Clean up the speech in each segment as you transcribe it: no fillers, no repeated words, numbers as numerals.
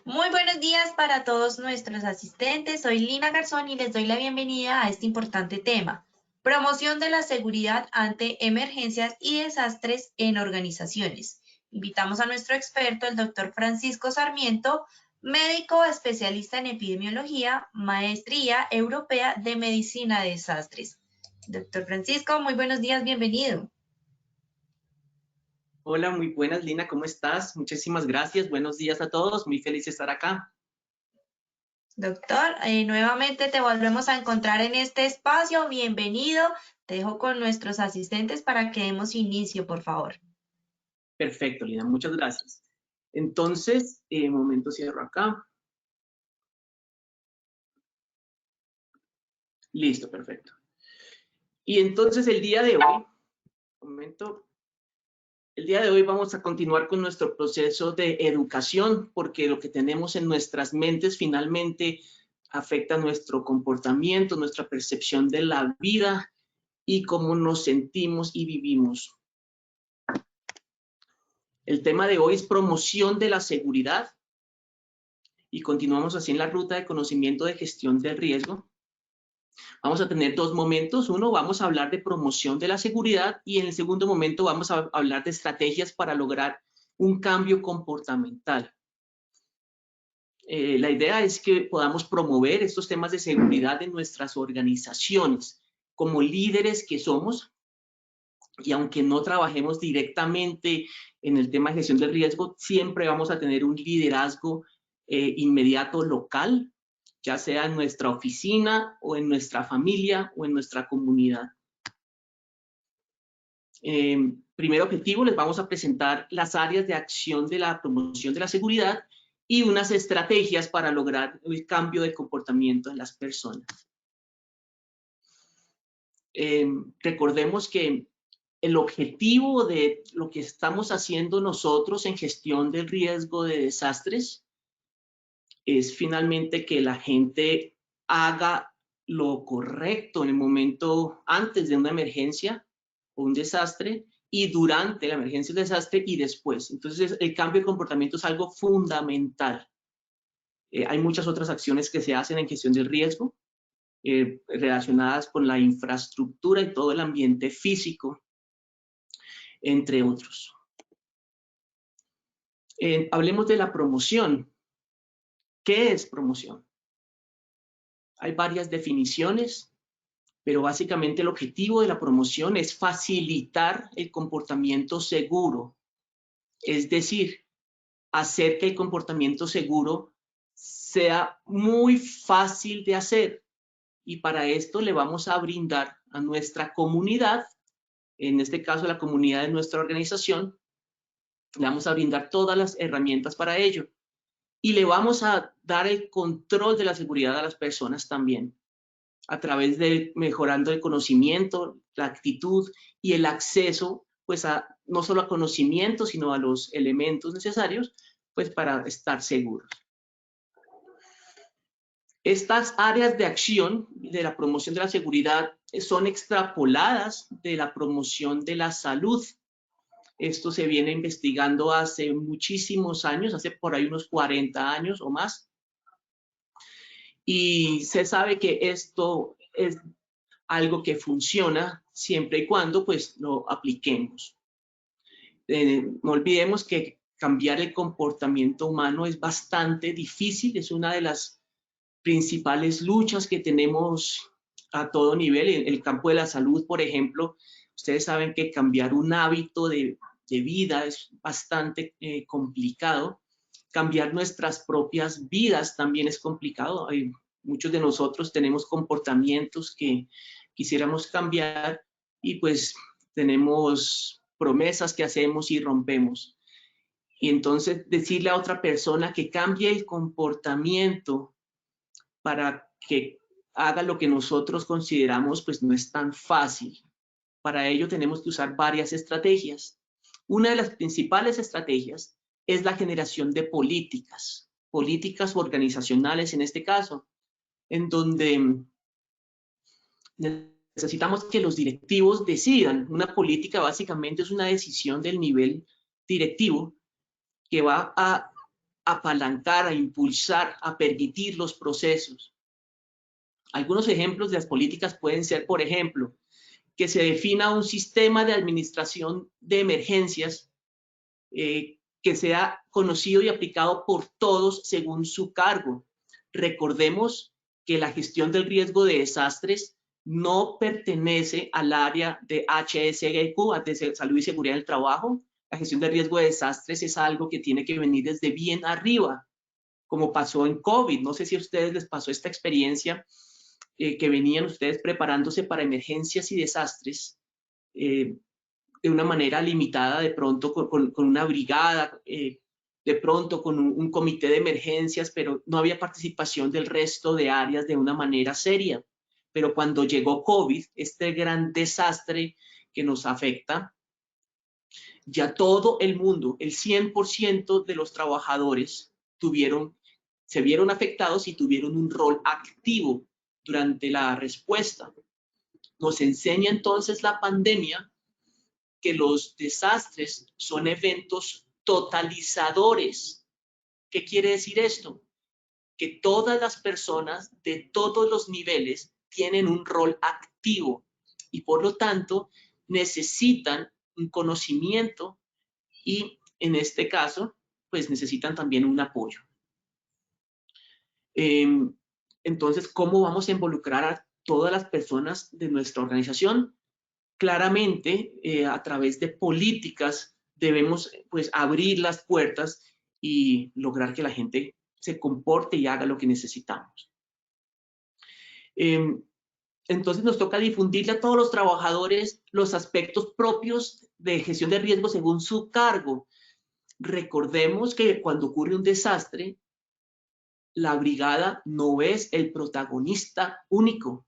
Muy buenos días para todos nuestros asistentes. Soy Lina Garzón y les doy la bienvenida a este importante tema, promoción de la seguridad ante emergencias y desastres en organizaciones. Invitamos a nuestro experto, el doctor Francisco Sarmiento, médico especialista en epidemiología, maestría europea de medicina de desastres. Doctor Francisco, muy buenos días, bienvenido. Hola, muy buenas, Lina, ¿cómo estás? Muchísimas gracias, buenos días a todos, muy feliz de estar acá. Doctor, nuevamente te volvemos a encontrar en este espacio. Bienvenido. Te dejo con nuestros asistentes para que demos inicio, por favor. Perfecto, Lina, muchas gracias. Entonces, momento, cierro acá. Listo, perfecto. Y entonces el día de hoy, momento, el día de hoy vamos a continuar con nuestro proceso de educación, porque lo que tenemos en nuestras mentes finalmente afecta nuestro comportamiento, nuestra percepción de la vida y cómo nos sentimos y vivimos. El tema de hoy es promoción de la seguridad y continuamos así en la ruta de conocimiento de gestión del riesgo. Vamos a tener dos momentos. Uno, vamos a hablar de promoción de la seguridad y en el segundo momento vamos a hablar de estrategias para lograr un cambio comportamental. La idea es que podamos promover estos temas de seguridad en nuestras organizaciones como líderes que somos, y aunque no trabajemos directamente en el tema de gestión del riesgo, siempre vamos a tener un liderazgo inmediato local, ya sea en nuestra oficina o en nuestra familia o en nuestra comunidad. Primer objetivo, les vamos a presentar las áreas de acción de la promoción de la seguridad y unas estrategias para lograr el cambio de comportamiento en las personas. Recordemos que el objetivo de lo que estamos haciendo nosotros en gestión del riesgo de desastres es finalmente que la gente haga lo correcto en el momento antes de una emergencia o un desastre y durante la emergencia o desastre y después. Entonces, el cambio de comportamiento es algo fundamental. Hay muchas otras acciones que se hacen en gestión del riesgo relacionadas con la infraestructura y todo el ambiente físico, entre otros. Hablemos de la promoción. ¿Qué es promoción? Hay varias definiciones, pero básicamente el objetivo de la promoción es facilitar el comportamiento seguro, es decir, hacer que el comportamiento seguro sea muy fácil de hacer. Y para esto le vamos a brindar a nuestra comunidad, en este caso la comunidad de nuestra organización, le vamos a brindar todas las herramientas para ello. Y le vamos a dar el control de la seguridad a las personas también, a través de mejorando el conocimiento, la actitud y el acceso, pues no solo a conocimiento, sino a los elementos necesarios, pues para estar seguros. Estas áreas de acción de la promoción de la seguridad son extrapoladas de la promoción de la salud. Esto se viene investigando hace muchísimos años, hace por ahí unos 40 años o más. Y se sabe que esto es algo que funciona siempre y cuando pues lo apliquemos. No olvidemos que cambiar el comportamiento humano es bastante difícil, es una de las principales luchas que tenemos a todo nivel. En el campo de la salud, por ejemplo, ustedes saben que cambiar un hábito de vida es bastante complicado. Cambiar nuestras propias vidas también es complicado. Muchos de nosotros tenemos comportamientos que quisiéramos cambiar y pues tenemos promesas que hacemos y rompemos. Y entonces decirle a otra persona que cambie el comportamiento para que haga lo que nosotros consideramos, pues no es tan fácil. Para ello tenemos que usar varias estrategias. Una de las principales estrategias es la generación de políticas organizacionales en este caso, en donde necesitamos que los directivos decidan. Una política básicamente es una decisión del nivel directivo que va a apalancar, a impulsar, a permitir los procesos. Algunos ejemplos de las políticas pueden ser, por ejemplo, que se defina un sistema de administración de emergencias que sea conocido y aplicado por todos según su cargo. Recordemos que la gestión del riesgo de desastres no pertenece al área de HSEQ, de Salud y Seguridad del Trabajo. La gestión de riesgo de desastres es algo que tiene que venir desde bien arriba, como pasó en COVID. No sé si a ustedes les pasó esta experiencia, que venían ustedes preparándose para emergencias y desastres de una manera limitada, de pronto con una brigada, de pronto con un comité de emergencias, pero no había participación del resto de áreas de una manera seria. Pero cuando llegó COVID, este gran desastre que nos afecta, ya todo el mundo, el 100% de los trabajadores se vieron afectados y tuvieron un rol activo durante la respuesta. Nos enseña entonces la pandemia que los desastres son eventos totalizadores. ¿Qué quiere decir esto? Que todas las personas de todos los niveles tienen un rol activo y por lo tanto necesitan un conocimiento y en este caso pues necesitan también un apoyo. Entonces, ¿cómo vamos a involucrar a todas las personas de nuestra organización? Claramente, a través de políticas debemos pues abrir las puertas y lograr que la gente se comporte y haga lo que necesitamos. Entonces nos toca difundirle a todos los trabajadores los aspectos propios de gestión de riesgo según su cargo. Recordemos que cuando ocurre un desastre, la brigada no es el protagonista único.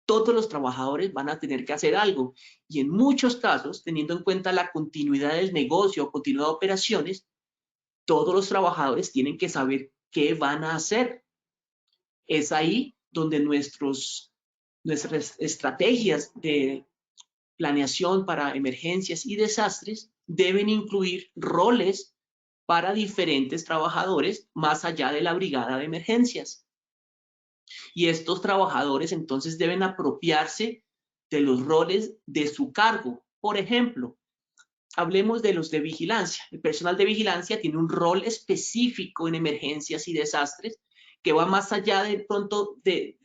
Todos los trabajadores van a tener que hacer algo y en muchos casos, teniendo en cuenta la continuidad del negocio o continuidad de operaciones, todos los trabajadores tienen que saber qué van a hacer. Es ahí donde nuestras estrategias de planeación para emergencias y desastres deben incluir roles para diferentes trabajadores más allá de la brigada de emergencias. Y estos trabajadores entonces deben apropiarse de los roles de su cargo. Por ejemplo, hablemos de los de vigilancia. El personal de vigilancia tiene un rol específico en emergencias y desastres que va más allá de pronto de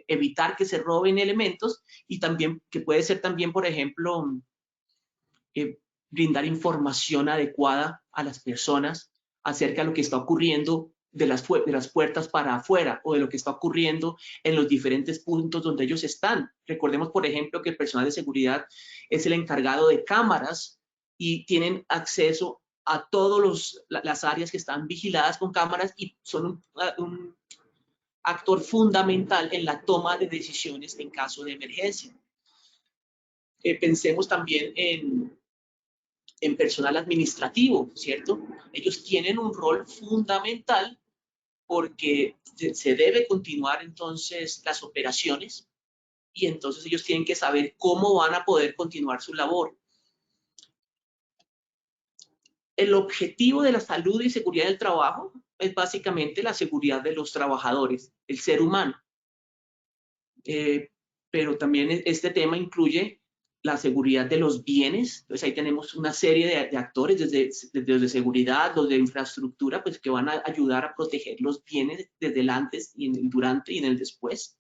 evitar que se roben elementos y también que puede ser también, por ejemplo, brindar información adecuada a las personas acerca de lo que está ocurriendo de las puertas para afuera o de lo que está ocurriendo en los diferentes puntos donde ellos están. Recordemos, por ejemplo, que el personal de seguridad es el encargado de cámaras y tienen acceso a todas las áreas que están vigiladas con cámaras y son un actor fundamental en la toma de decisiones en caso de emergencia. Pensemos también en personal administrativo, ¿cierto? Ellos tienen un rol fundamental porque se debe continuar entonces las operaciones y entonces ellos tienen que saber cómo van a poder continuar su labor. El objetivo de la salud y seguridad del trabajo es básicamente la seguridad de los trabajadores, el ser humano. Pero también este tema incluye la seguridad de los bienes. Entonces ahí tenemos una serie de actores, desde seguridad, los de infraestructura, pues que van a ayudar a proteger los bienes desde el antes y en el durante y en el después.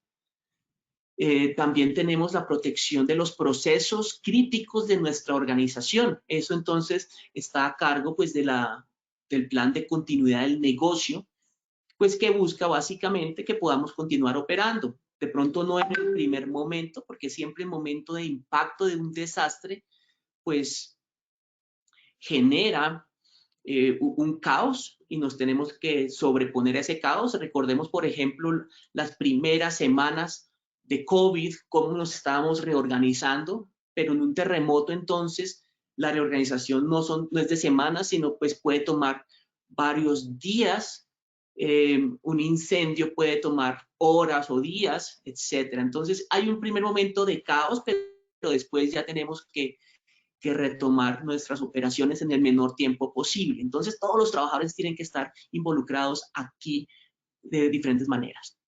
También tenemos la protección de los procesos críticos de nuestra organización. Eso entonces está a cargo pues del plan de continuidad del negocio, pues que busca básicamente que podamos continuar operando. De pronto no en el primer momento, porque siempre el momento de impacto de un desastre, pues genera un caos y nos tenemos que sobreponer a ese caos. Recordemos, por ejemplo, las primeras semanas de COVID, cómo nos estábamos reorganizando, pero en un terremoto entonces la reorganización no es de semanas, sino pues puede tomar varios días. Un incendio puede tomar horas o días, etcétera. Entonces hay un primer momento de caos, pero después ya tenemos que que retomar nuestras operaciones en el menor tiempo posible. Entonces, todos los trabajadores tienen que estar involucrados aquí de diferentes maneras.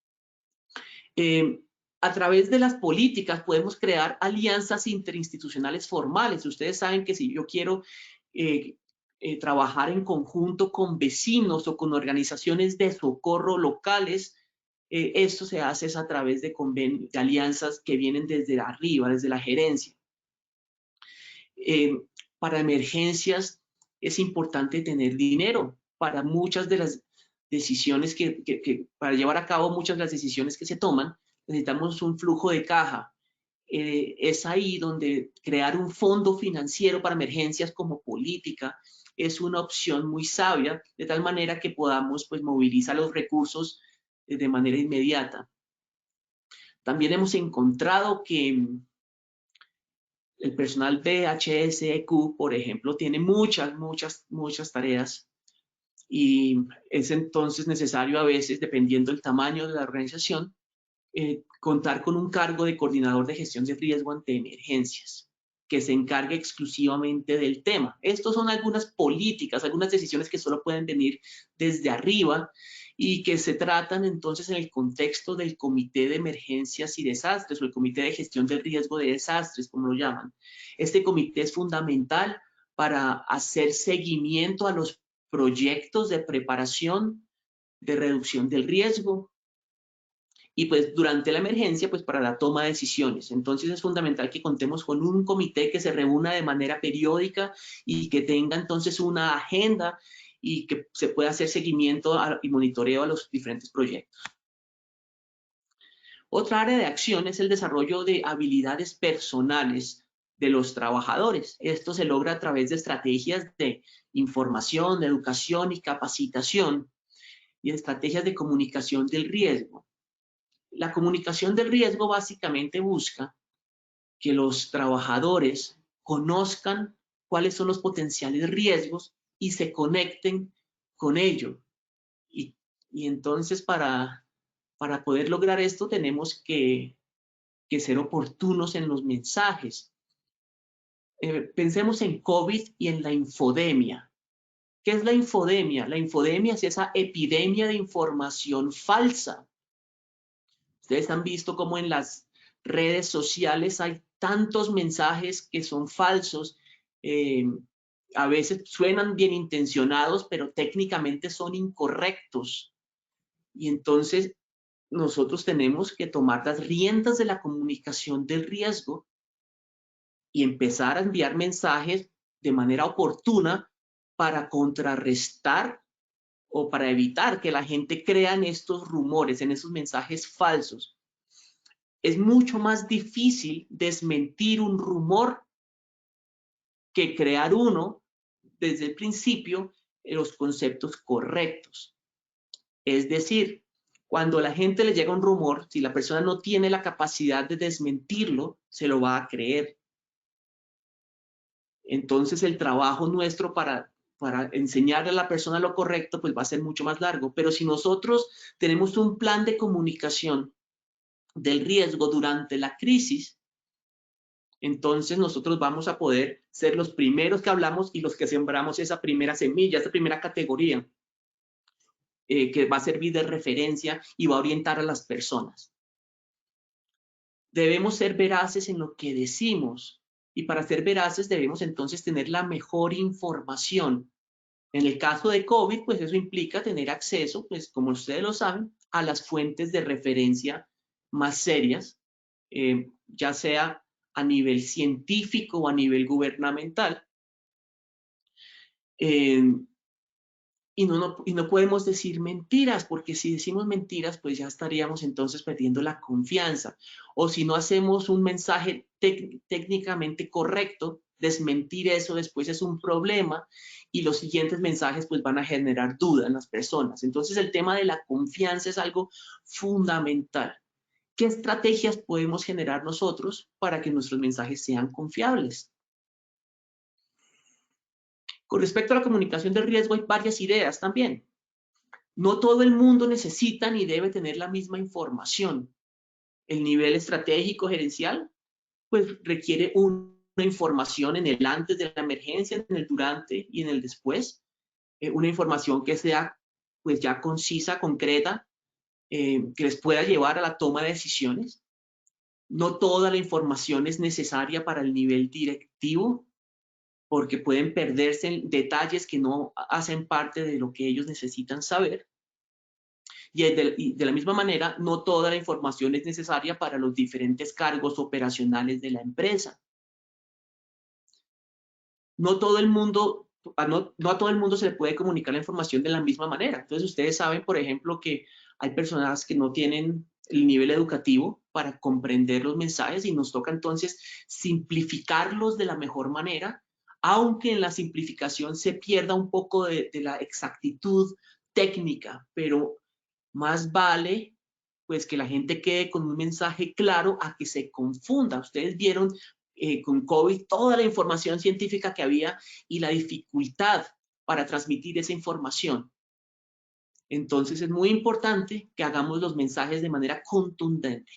A través de las políticas podemos crear alianzas interinstitucionales formales. Ustedes saben que si yo quiero trabajar en conjunto con vecinos o con organizaciones de socorro locales, esto se hace es a través de convenios, de alianzas que vienen desde arriba, desde la gerencia. Para emergencias es importante tener dinero para muchas de las decisiones para llevar a cabo muchas de las decisiones que se toman, necesitamos un flujo de caja. Es ahí donde crear un fondo financiero para emergencias como política es una opción muy sabia, de tal manera que podamos pues, movilizar los recursos de manera inmediata. También hemos encontrado que el personal BHSEQ, por ejemplo, tiene muchas tareas y es entonces necesario a veces, dependiendo del tamaño de la organización, contar con un cargo de coordinador de gestión de riesgo ante emergencias, que se encargue exclusivamente del tema. Estos son algunas políticas, algunas decisiones que solo pueden venir desde arriba y que se tratan entonces en el contexto del Comité de Emergencias y Desastres o el Comité de Gestión del Riesgo de Desastres, como lo llaman. Este comité es fundamental para hacer seguimiento a los proyectos de preparación, de reducción del riesgo, y pues durante la emergencia, pues para la toma de decisiones. Entonces es fundamental que contemos con un comité que se reúna de manera periódica y que tenga entonces una agenda y que se pueda hacer seguimiento y monitoreo a los diferentes proyectos. Otra área de acción es el desarrollo de habilidades personales de los trabajadores. Esto se logra a través de estrategias de información, de educación y capacitación y estrategias de comunicación del riesgo. La comunicación del riesgo básicamente busca que los trabajadores conozcan cuáles son los potenciales riesgos y se conecten con ello. Y entonces para poder lograr esto tenemos que ser oportunos en los mensajes. Pensemos en COVID y en la infodemia. ¿Qué es la infodemia? La infodemia es esa epidemia de información falsa. Ustedes han visto cómo en las redes sociales hay tantos mensajes que son falsos, a veces suenan bien intencionados, pero técnicamente son incorrectos. Y entonces nosotros tenemos que tomar las riendas de la comunicación del riesgo y empezar a enviar mensajes de manera oportuna para contrarrestar o para evitar que la gente crea en estos rumores, en esos mensajes falsos. Es mucho más difícil desmentir un rumor que crear uno desde el principio en los conceptos correctos. Es decir, cuando a la gente le llega un rumor, si la persona no tiene la capacidad de desmentirlo, se lo va a creer. Entonces el trabajo nuestro para enseñarle a la persona lo correcto, pues va a ser mucho más largo. Pero si nosotros tenemos un plan de comunicación del riesgo durante la crisis, entonces nosotros vamos a poder ser los primeros que hablamos y los que sembramos esa primera semilla, esa primera categoría, que va a servir de referencia y va a orientar a las personas. Debemos ser veraces en lo que decimos y para ser veraces debemos entonces tener la mejor información. En el caso de COVID, pues eso implica tener acceso, pues como ustedes lo saben, a las fuentes de referencia más serias, ya sea a nivel científico o a nivel gubernamental. Y no podemos decir mentiras, porque si decimos mentiras, pues ya estaríamos entonces perdiendo la confianza. O si no hacemos un mensaje técnicamente correcto, desmentir eso después es un problema y los siguientes mensajes pues van a generar duda en las personas. Entonces el tema de la confianza es algo fundamental. ¿Qué estrategias podemos generar nosotros para que nuestros mensajes sean confiables? Con respecto a la comunicación de riesgo hay varias ideas también. No todo el mundo necesita ni debe tener la misma información. El nivel estratégico gerencial pues requiere una información en el antes de la emergencia, en el durante y en el después. Una información que sea pues ya concisa, concreta, que les pueda llevar a la toma de decisiones. No toda la información es necesaria para el nivel directivo, porque pueden perderse en detalles que no hacen parte de lo que ellos necesitan saber. Y de la misma manera, no toda la información es necesaria para los diferentes cargos operacionales de la empresa. No todo el mundo, no a todo el mundo se le puede comunicar la información de la misma manera. Entonces, ustedes saben, por ejemplo, que hay personas que no tienen el nivel educativo para comprender los mensajes y nos toca entonces simplificarlos de la mejor manera, aunque en la simplificación se pierda un poco de la exactitud técnica, pero más vale pues que la gente quede con un mensaje claro a que se confunda. Ustedes vieron con COVID toda la información científica que había y la dificultad para transmitir esa información. Entonces es muy importante que hagamos los mensajes de manera contundente.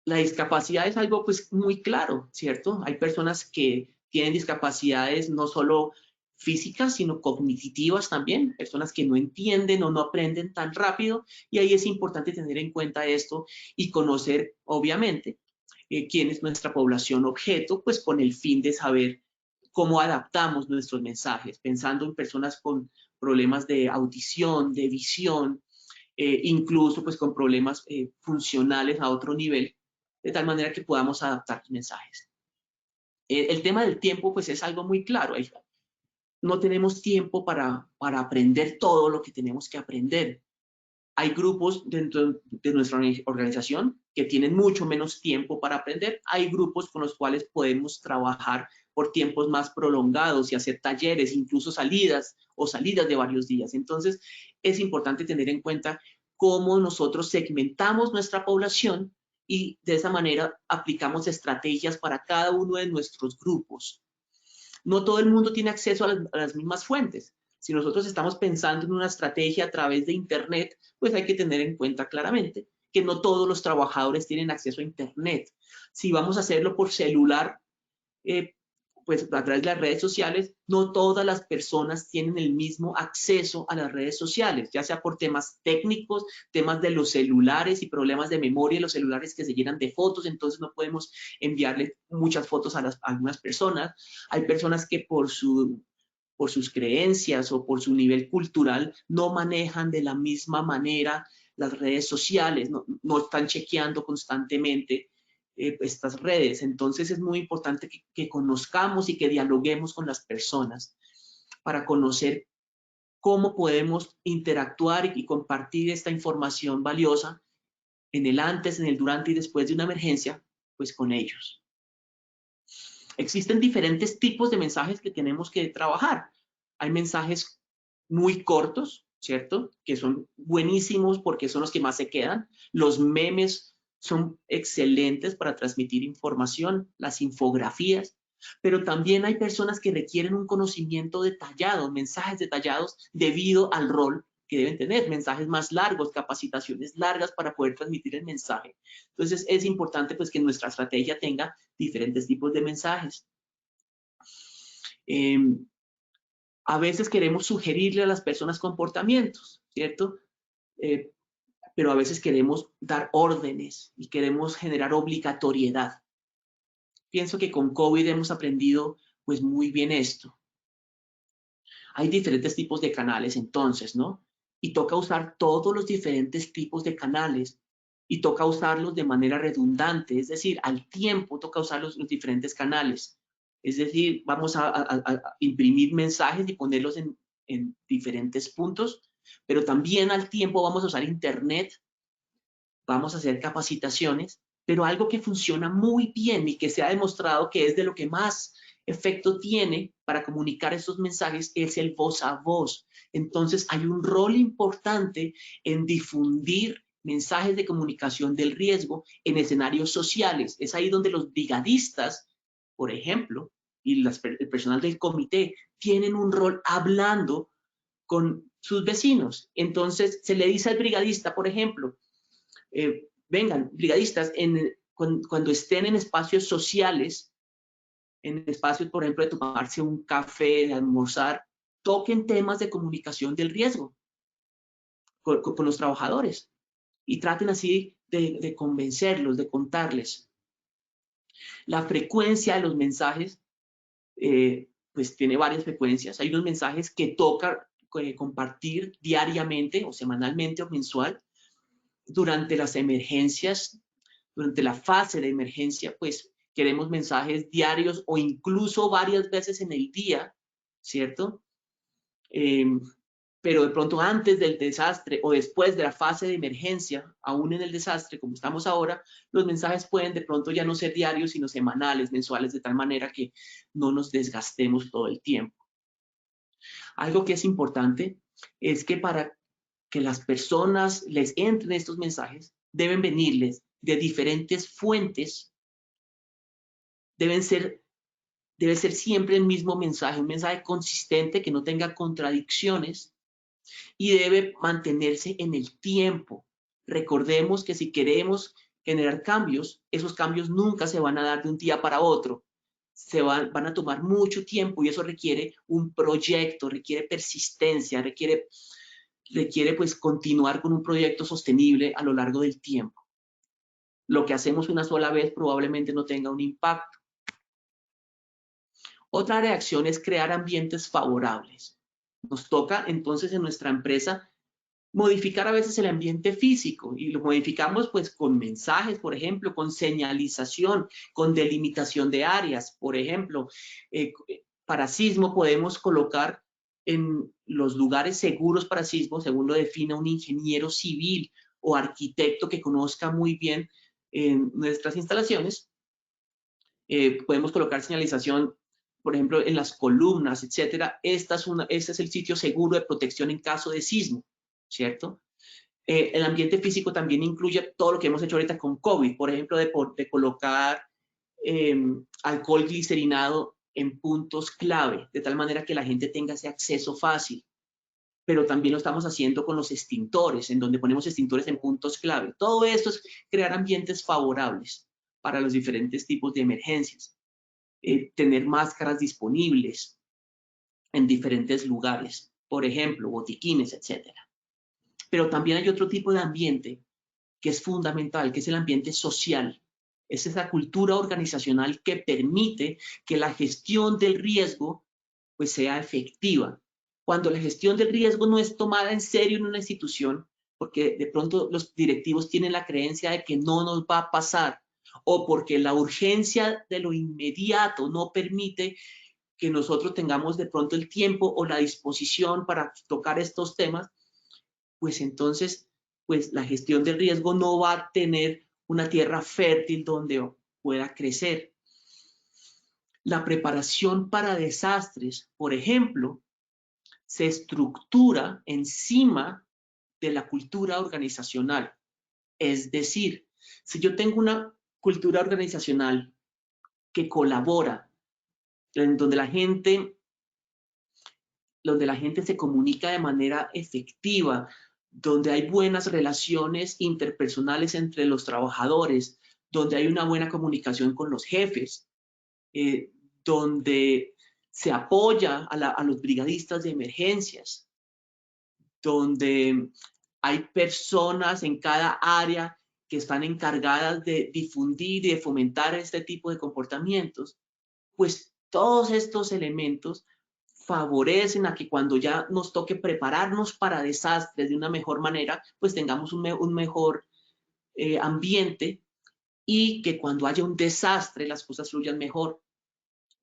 La discapacidad es algo pues muy claro, ¿cierto? Hay personas que tienen discapacidades no solo físicas, sino cognitivas también, personas que no entienden o no aprenden tan rápido, y ahí es importante tener en cuenta esto y conocer, obviamente, quién es nuestra población objeto, pues con el fin de saber cómo adaptamos nuestros mensajes, pensando en personas con problemas de audición, de visión, incluso pues con problemas funcionales a otro nivel, de tal manera que podamos adaptar los mensajes. El tema del tiempo pues es algo muy claro. No tenemos tiempo para aprender todo lo que tenemos que aprender. Hay grupos dentro de nuestra organización que tienen mucho menos tiempo para aprender. Hay grupos con los cuales podemos trabajar por tiempos más prolongados y hacer talleres, incluso salidas o salidas de varios días. Entonces, es importante tener en cuenta cómo nosotros segmentamos nuestra población y de esa manera aplicamos estrategias para cada uno de nuestros grupos. No todo el mundo tiene acceso a las mismas fuentes. Si nosotros estamos pensando en una estrategia a través de Internet, pues hay que tener en cuenta claramente que no todos los trabajadores tienen acceso a Internet. Si vamos a hacerlo por celular, pues a través de las redes sociales, no todas las personas tienen el mismo acceso a las redes sociales, ya sea por temas técnicos, temas de los celulares y problemas de memoria de los celulares que se llenan de fotos, entonces no podemos enviarle muchas fotos a algunas personas. Hay personas que por sus creencias o por su nivel cultural no manejan de la misma manera las redes sociales, no están chequeando constantemente estas redes. Entonces es muy importante que conozcamos y que dialoguemos con las personas para conocer cómo podemos interactuar y compartir esta información valiosa en el antes, en el durante y después de una emergencia, pues con ellos. Existen diferentes tipos de mensajes que tenemos que trabajar. Hay mensajes muy cortos, ¿cierto? Que son buenísimos porque son los que más se quedan. Los memes son excelentes para transmitir información, las infografías, pero también hay personas que requieren un conocimiento detallado, mensajes detallados debido al rol que deben tener, mensajes más largos, capacitaciones largas para poder transmitir el mensaje. Entonces es importante pues que nuestra estrategia tenga diferentes tipos de mensajes. A veces queremos sugerirle a las personas comportamientos, ¿cierto? Pero a veces queremos dar órdenes y queremos generar obligatoriedad. Pienso que con COVID hemos aprendido pues muy bien esto. Hay diferentes tipos de canales entonces, ¿no? Y toca usar todos los diferentes tipos de canales y toca usarlos de manera redundante, es decir, al tiempo toca usar los diferentes canales. Es decir, vamos a imprimir mensajes y ponerlos en diferentes puntos, pero también al tiempo vamos a usar Internet, vamos a hacer capacitaciones, pero algo que funciona muy bien y que se ha demostrado que es de lo que más efecto tiene para comunicar estos mensajes es el voz a voz. Entonces hay un rol importante en difundir mensajes de comunicación del riesgo en escenarios sociales. Es ahí donde los brigadistas, por ejemplo, y el personal del comité tienen un rol hablando con sus vecinos. Entonces se le dice al brigadista, por ejemplo, vengan, brigadistas, cuando estén en espacios sociales, en espacios, por ejemplo, de tomarse un café, de almorzar, toquen temas de comunicación del riesgo con los trabajadores y traten así de convencerlos, de contarles. La frecuencia de los mensajes, pues tiene varias frecuencias. Hay unos mensajes que toca compartir diariamente o semanalmente o mensual. Durante las emergencias, durante la fase de emergencia, pues queremos mensajes diarios o incluso varias veces en el día, ¿cierto? Pero de pronto antes del desastre o después de la fase de emergencia, aún en el desastre, como estamos ahora, los mensajes pueden de pronto ya no ser diarios, sino semanales, mensuales, de tal manera que no nos desgastemos todo el tiempo. Algo que es importante es que para que las personas les entren estos mensajes, deben venirles de diferentes fuentes, debe ser siempre el mismo mensaje, un mensaje consistente que no tenga contradicciones y debe mantenerse en el tiempo. Recordemos que si queremos generar cambios, esos cambios nunca se van a dar de un día para otro. Van a tomar mucho tiempo y eso requiere un proyecto, requiere persistencia, requiere pues continuar con un proyecto sostenible a lo largo del tiempo. Lo que hacemos una sola vez probablemente no tenga un impacto. Otra reacción es crear ambientes favorables. Nos toca entonces en nuestra empresa modificar a veces el ambiente físico y lo modificamos pues con mensajes, por ejemplo, con señalización, con delimitación de áreas. Por ejemplo, para sismo podemos colocar en los lugares seguros para sismo, según lo define un ingeniero civil o arquitecto que conozca muy bien nuestras instalaciones, podemos colocar señalización, por ejemplo, en las columnas, etcétera. Este es el sitio seguro de protección en caso de sismo, ¿cierto? El ambiente físico también incluye todo lo que hemos hecho ahorita con COVID, por ejemplo, de colocar alcohol glicerinado en puntos clave, de tal manera que la gente tenga ese acceso fácil. Pero también lo estamos haciendo con los extintores, en donde ponemos extintores en puntos clave. Todo esto es crear ambientes favorables para los diferentes tipos de emergencias. Tener máscaras disponibles en diferentes lugares, por ejemplo, botiquines, etcétera. Pero también hay otro tipo de ambiente que es fundamental, que es el ambiente social. Es esa cultura organizacional que permite que la gestión del riesgo pues sea efectiva. Cuando la gestión del riesgo no es tomada en serio en una institución, porque de pronto los directivos tienen la creencia de que no nos va a pasar, o porque la urgencia de lo inmediato no permite que nosotros tengamos de pronto el tiempo o la disposición para tocar estos temas, pues entonces pues la gestión del riesgo no va a tener una tierra fértil donde pueda crecer. La preparación para desastres, por ejemplo, se estructura encima de la cultura organizacional. Es decir, si yo tengo una cultura organizacional que colabora, en donde la gente se comunica de manera efectiva, donde hay buenas relaciones interpersonales entre los trabajadores, donde hay una buena comunicación con los jefes, donde se apoya a los brigadistas de emergencias, donde hay personas en cada área que están encargadas de difundir y de fomentar este tipo de comportamientos, pues todos estos elementos favorecen a que cuando ya nos toque prepararnos para desastres de una mejor manera, pues tengamos un mejor ambiente y que cuando haya un desastre las cosas fluyan mejor.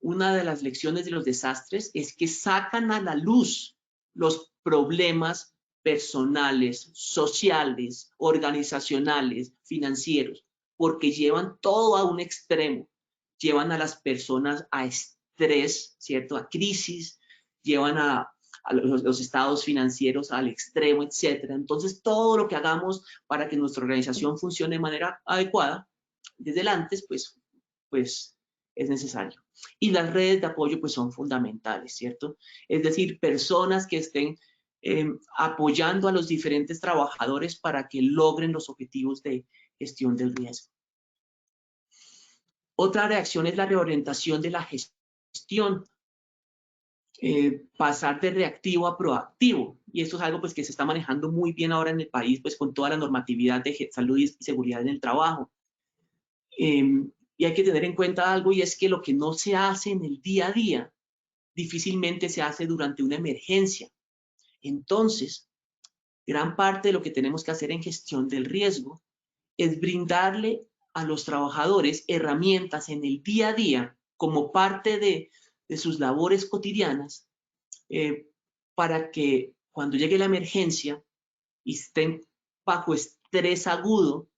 Una de las lecciones de los desastres es que sacan a la luz los problemas personales, sociales, organizacionales, financieros, porque llevan todo a un extremo, llevan a las personas a estrés, ¿cierto? A crisis, llevan a los estados financieros al extremo, etcétera. Entonces, todo lo que hagamos para que nuestra organización funcione de manera adecuada, desde el antes, pues es necesario. Y las redes de apoyo pues son fundamentales, ¿cierto? Es decir, personas que estén apoyando a los diferentes trabajadores para que logren los objetivos de gestión del riesgo. Otra reacción es la reorientación de la gestión. Pasar de reactivo a proactivo. Y esto es algo pues, que se está manejando muy bien ahora en el país, pues con toda la normatividad de salud y seguridad en el trabajo. Y hay que tener en cuenta algo, y es que lo que no se hace en el día a día, difícilmente se hace durante una emergencia. Entonces, gran parte de lo que tenemos que hacer en gestión del riesgo es brindarle a los trabajadores herramientas en el día a día como parte de sus labores cotidianas, para que cuando llegue la emergencia y estén bajo estrés agudo,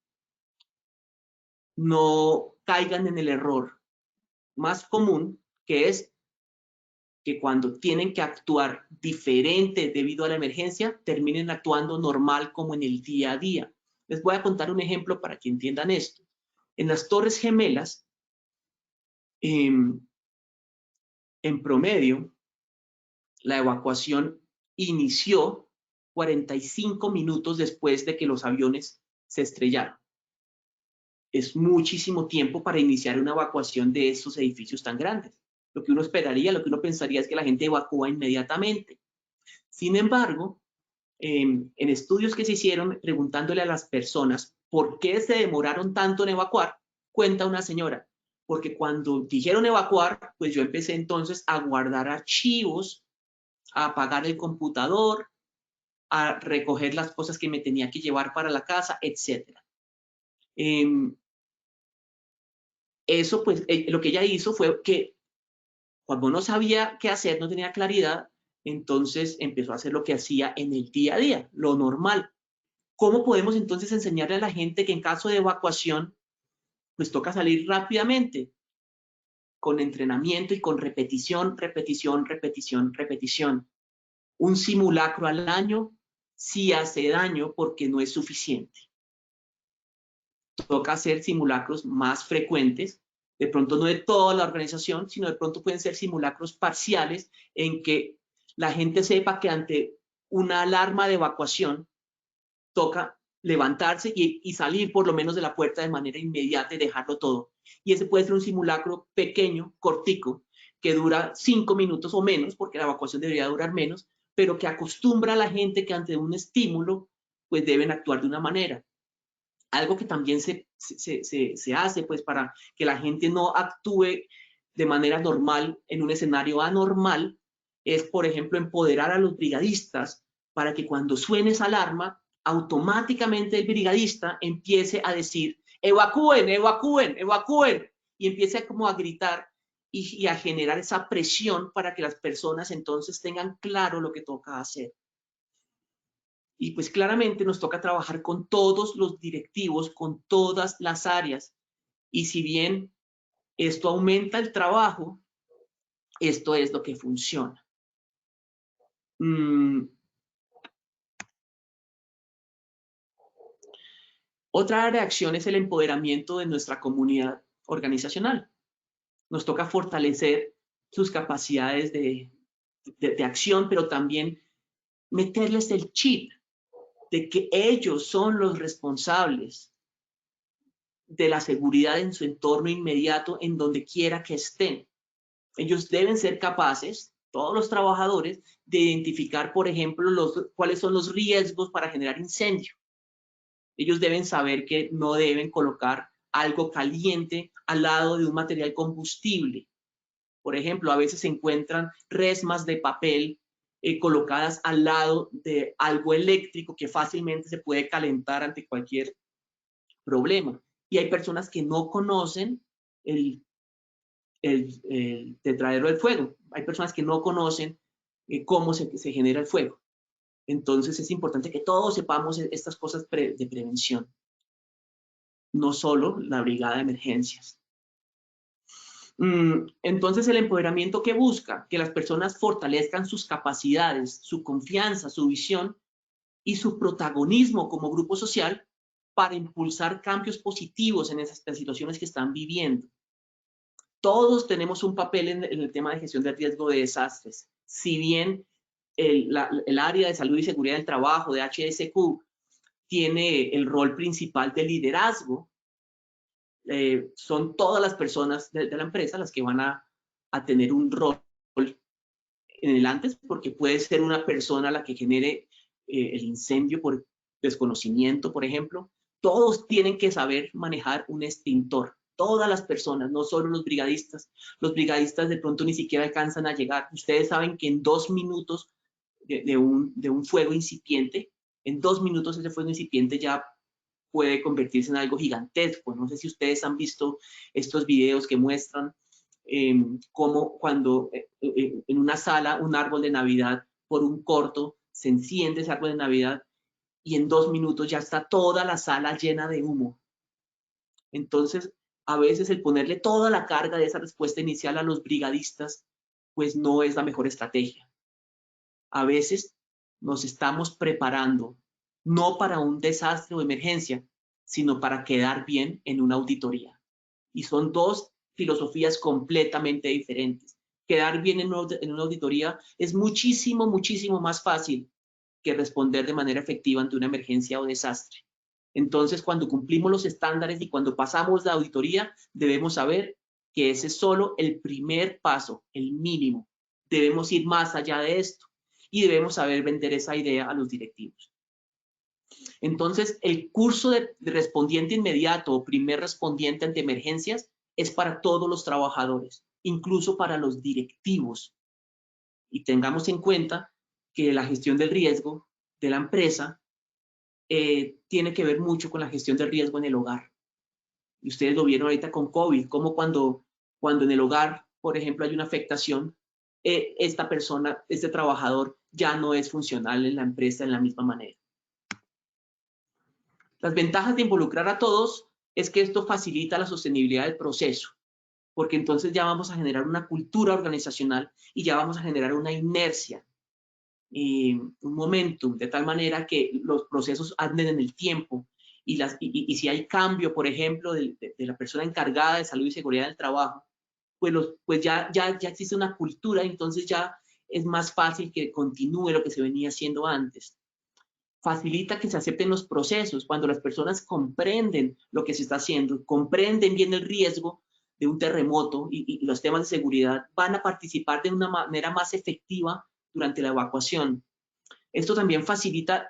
no caigan en el error más común, que es que cuando tienen que actuar diferente debido a la emergencia, terminen actuando normal como en el día a día. Les voy a contar un ejemplo para que entiendan esto. En las Torres Gemelas, en promedio, la evacuación inició 45 minutos después de que los aviones se estrellaron. Es muchísimo tiempo para iniciar una evacuación de estos edificios tan grandes. Lo que uno esperaría, lo que uno pensaría es que la gente evacúa inmediatamente. Sin embargo, en estudios que se hicieron preguntándole a las personas por qué se demoraron tanto en evacuar, cuenta una señora, porque cuando dijeron evacuar, pues yo empecé entonces a guardar archivos, a apagar el computador, a recoger las cosas que me tenía que llevar para la casa, etc. Eso, pues, lo que ella hizo fue que cuando no sabía qué hacer, no tenía claridad, entonces empezó a hacer lo que hacía en el día a día, lo normal. ¿Cómo podemos entonces enseñarle a la gente que en caso de evacuación, pues toca salir rápidamente? Con entrenamiento y con repetición, repetición, repetición, repetición. Un simulacro al año sí hace daño porque no es suficiente. Toca hacer simulacros más frecuentes, de pronto no de toda la organización, sino de pronto pueden ser simulacros parciales en que la gente sepa que ante una alarma de evacuación toca levantarse y salir por lo menos de la puerta de manera inmediata y dejarlo todo. Y ese puede ser un simulacro pequeño, cortico, que dura 5 minutos o menos, porque la evacuación debería durar menos, pero que acostumbra a la gente que ante un estímulo, pues deben actuar de una manera. Algo que también se hace, pues, para que la gente no actúe de manera normal en un escenario anormal, es, por ejemplo, empoderar a los brigadistas para que cuando suene esa alarma, automáticamente el brigadista empiece a decir, evacúen, evacúen, evacúen, y empiece como a gritar y a generar esa presión para que las personas entonces tengan claro lo que toca hacer. Y pues claramente nos toca trabajar con todos los directivos, con todas las áreas. Y si bien esto aumenta el trabajo, esto es lo que funciona. Otra reacción es el empoderamiento de nuestra comunidad organizacional. Nos toca fortalecer sus capacidades de acción, pero también meterles el chip de que ellos son los responsables de la seguridad en su entorno inmediato, en donde quiera que estén. Ellos deben ser capaces, todos los trabajadores, de identificar, por ejemplo, cuáles son los riesgos para generar incendio. Ellos deben saber que no deben colocar algo caliente al lado de un material combustible. Por ejemplo, a veces se encuentran resmas de papel colocadas al lado de algo eléctrico que fácilmente se puede calentar ante cualquier problema. Y hay personas que no conocen el tetradero del fuego. Hay personas que no conocen cómo se genera el fuego. Entonces es importante que todos sepamos estas cosas de prevención. No solo la brigada de emergencias. Entonces el empoderamiento que busca, que las personas fortalezcan sus capacidades, su confianza, su visión y su protagonismo como grupo social para impulsar cambios positivos en esas situaciones que están viviendo. Todos tenemos un papel en el tema de gestión de riesgo de desastres. Si bien el área de salud y seguridad del trabajo de HSQ tiene el rol principal de liderazgo, son todas las personas de la empresa las que van a tener un rol en el antes, porque puede ser una persona la que genere el incendio por desconocimiento, por ejemplo. Todos tienen que saber manejar un extintor. Todas las personas, no solo los brigadistas. Los brigadistas de pronto ni siquiera alcanzan a llegar. Ustedes saben que en 2 minutos de un fuego incipiente, en 2 minutos ese fuego incipiente ya puede convertirse en algo gigantesco. No sé si ustedes han visto estos videos que muestran cómo cuando en una sala un árbol de Navidad por un corto se enciende ese árbol de Navidad y en 2 minutos ya está toda la sala llena de humo. Entonces, a veces el ponerle toda la carga de esa respuesta inicial a los brigadistas, pues no es la mejor estrategia. A veces nos estamos preparando no para un desastre o emergencia, sino para quedar bien en una auditoría. Y son dos filosofías completamente diferentes. Quedar bien en una auditoría es muchísimo, muchísimo más fácil que responder de manera efectiva ante una emergencia o desastre. Entonces, cuando cumplimos los estándares y cuando pasamos la auditoría, debemos saber que ese es solo el primer paso, el mínimo. Debemos ir más allá de esto y debemos saber vender esa idea a los directivos. Entonces, el curso de respondiente inmediato o primer respondiente ante emergencias es para todos los trabajadores, incluso para los directivos. Y tengamos en cuenta que la gestión del riesgo de la empresa tiene que ver mucho con la gestión del riesgo en el hogar. Y ustedes lo vieron ahorita con COVID, como cuando en el hogar, por ejemplo, hay una afectación, esta persona, este trabajador ya no es funcional en la empresa en la misma manera. Las ventajas de involucrar a todos es que esto facilita la sostenibilidad del proceso, porque entonces ya vamos a generar una cultura organizacional y ya vamos a generar una inercia, un momentum, de tal manera que los procesos anden en el tiempo y si hay cambio, por ejemplo, de la persona encargada de salud y seguridad del trabajo, pues ya existe una cultura, entonces ya es más fácil que continúe lo que se venía haciendo antes. Facilita que se acepten los procesos cuando las personas comprenden lo que se está haciendo, comprenden bien el riesgo de un terremoto y los temas de seguridad, van a participar de una manera más efectiva durante la evacuación. Esto también facilita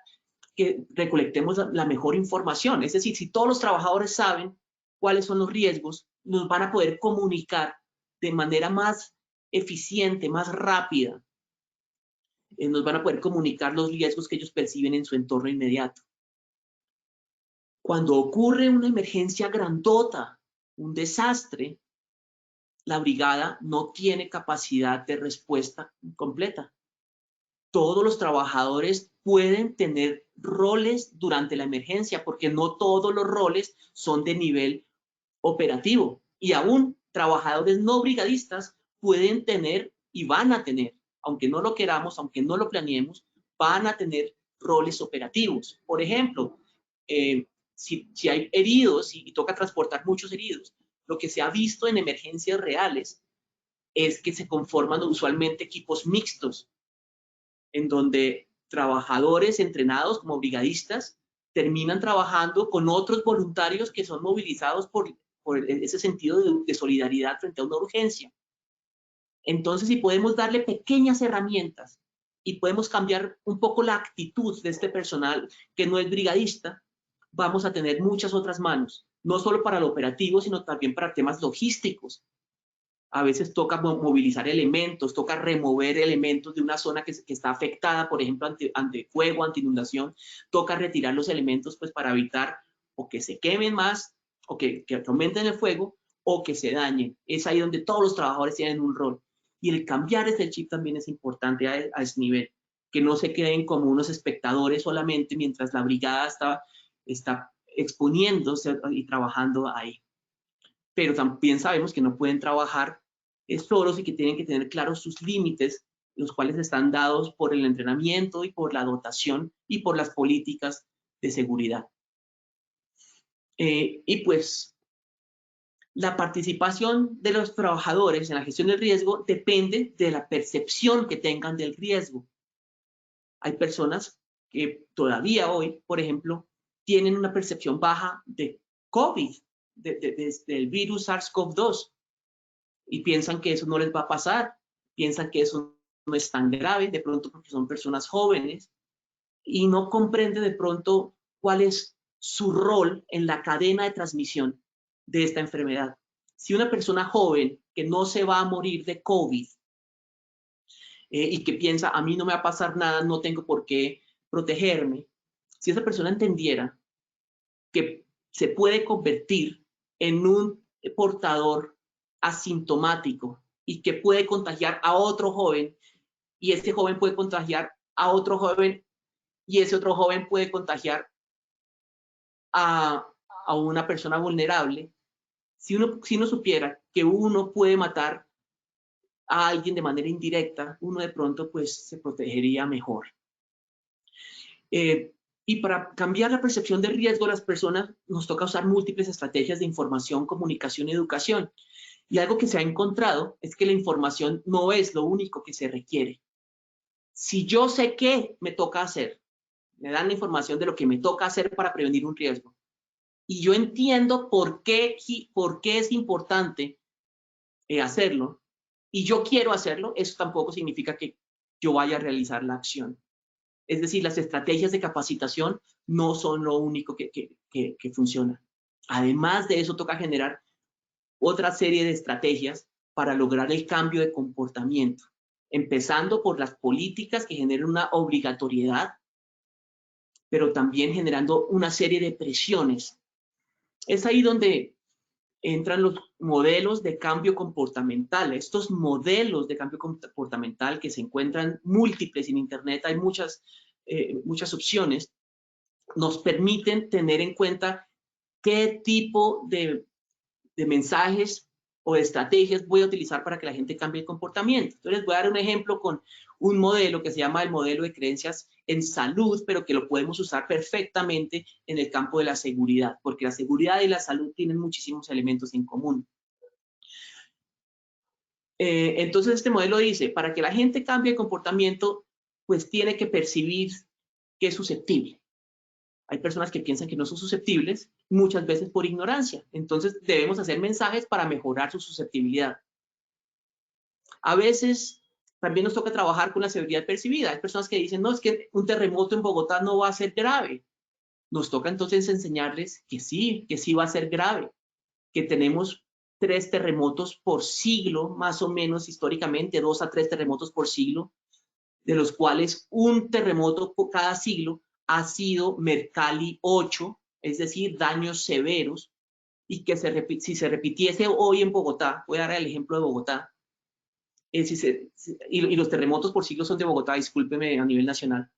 que recolectemos la mejor información, es decir, si todos los trabajadores saben cuáles son los riesgos, nos van a poder comunicar de manera más eficiente, más rápida. Nos van a poder comunicar los riesgos que ellos perciben en su entorno inmediato. Cuando ocurre una emergencia grandota, un desastre, la brigada no tiene capacidad de respuesta completa. Todos los trabajadores pueden tener roles durante la emergencia porque no todos los roles son de nivel operativo y aún trabajadores no brigadistas pueden tener y van a tener, aunque no lo queramos, aunque no lo planeemos, van a tener roles operativos. Por ejemplo, si hay heridos y toca transportar muchos heridos, lo que se ha visto en emergencias reales es que se conforman usualmente equipos mixtos, en donde trabajadores entrenados como brigadistas terminan trabajando con otros voluntarios que son movilizados por ese sentido de solidaridad frente a una urgencia. Entonces, si podemos darle pequeñas herramientas y podemos cambiar un poco la actitud de este personal que no es brigadista, vamos a tener muchas otras manos, no solo para lo operativo, sino también para temas logísticos. A veces toca movilizar elementos, toca remover elementos de una zona que está afectada, por ejemplo, ante fuego, ante inundación. Toca retirar los elementos pues, para evitar o que se quemen más, o que aumenten el fuego, o que se dañen. Es ahí donde todos los trabajadores tienen un rol. Y el cambiar ese chip también es importante a ese nivel. Que no se queden como unos espectadores solamente mientras la brigada está exponiéndose y trabajando ahí. Pero también sabemos que no pueden trabajar solos y que tienen que tener claros sus límites, los cuales están dados por el entrenamiento y por la dotación y por las políticas de seguridad. Y pues la participación de los trabajadores en la gestión del riesgo depende de la percepción que tengan del riesgo. Hay personas que todavía hoy, por ejemplo, tienen una percepción baja de COVID, del virus SARS-CoV-2 y piensan que eso no les va a pasar, piensan que eso no es tan grave, de pronto porque son personas jóvenes, y no comprende de pronto cuál es su rol en la cadena de transmisión de esta enfermedad. Si una persona joven que no se va a morir de COVID y que piensa, a mí no me va a pasar nada, no tengo por qué protegerme, si esa persona entendiera que se puede convertir en un portador asintomático y que puede contagiar a otro joven, y ese joven puede contagiar a otro joven, y ese otro joven puede contagiar a, a una persona vulnerable. Si uno supiera que uno puede matar a alguien de manera indirecta, uno de pronto pues se protegería mejor. Y para cambiar la percepción de riesgo de las personas, nos toca usar múltiples estrategias de información, comunicación y educación. Y algo que se ha encontrado es que la información no es lo único que se requiere. Si yo sé qué me toca hacer, me dan la información de lo que me toca hacer para prevenir un riesgo, y yo entiendo por qué es importante hacerlo, y yo quiero hacerlo, eso tampoco significa que yo vaya a realizar la acción. Es decir, las estrategias de capacitación no son lo único que funciona. Además de eso, toca generar otra serie de estrategias para lograr el cambio de comportamiento, empezando por las políticas que generen una obligatoriedad, pero también generando una serie de presiones. Es ahí donde entran los modelos de cambio comportamental. Estos modelos de cambio comportamental que se encuentran múltiples en Internet, hay muchas opciones, nos permiten tener en cuenta qué tipo de mensajes o de estrategias voy a utilizar para que la gente cambie el comportamiento. Entonces les voy a dar un ejemplo con un modelo que se llama el modelo de creencias en salud, pero que lo podemos usar perfectamente en el campo de la seguridad, porque la seguridad y la salud tienen muchísimos elementos en común. Entonces este modelo dice, para que la gente cambie el comportamiento, pues tiene que percibir que es susceptible. Hay personas que piensan que no son susceptibles, muchas veces por ignorancia. Entonces debemos hacer mensajes para mejorar su susceptibilidad. A veces también nos toca trabajar con la severidad percibida. Hay personas que dicen, no, es que un terremoto en Bogotá no va a ser grave. Nos toca entonces enseñarles que sí va a ser grave, que tenemos 3 terremotos por siglo, más o menos históricamente, 2 a 3 terremotos por siglo, de los cuales un terremoto por cada siglo ha sido Mercalli 8, es decir, daños severos, y que si se repitiese hoy en Bogotá, voy a dar el ejemplo de Bogotá, y los terremotos por siglo son de Bogotá, discúlpeme, a nivel nacional.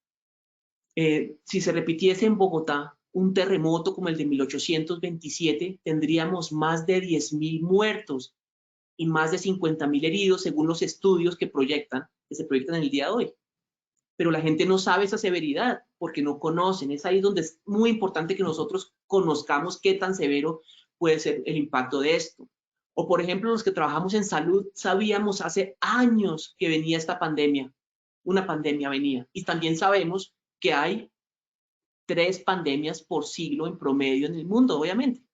Si se repitiese en Bogotá un terremoto como el de 1827, tendríamos más de 10.000 muertos y más de 50.000 heridos, según los estudios que se proyectan en el día de hoy. Pero la gente no sabe esa severidad porque no conocen. Es ahí donde es muy importante que nosotros conozcamos qué tan severo puede ser el impacto de esto. O, por ejemplo, los que trabajamos en salud, sabíamos hace años que venía esta pandemia. Una pandemia venía. Y también sabemos que hay 3 pandemias por siglo en promedio en el mundo, obviamente.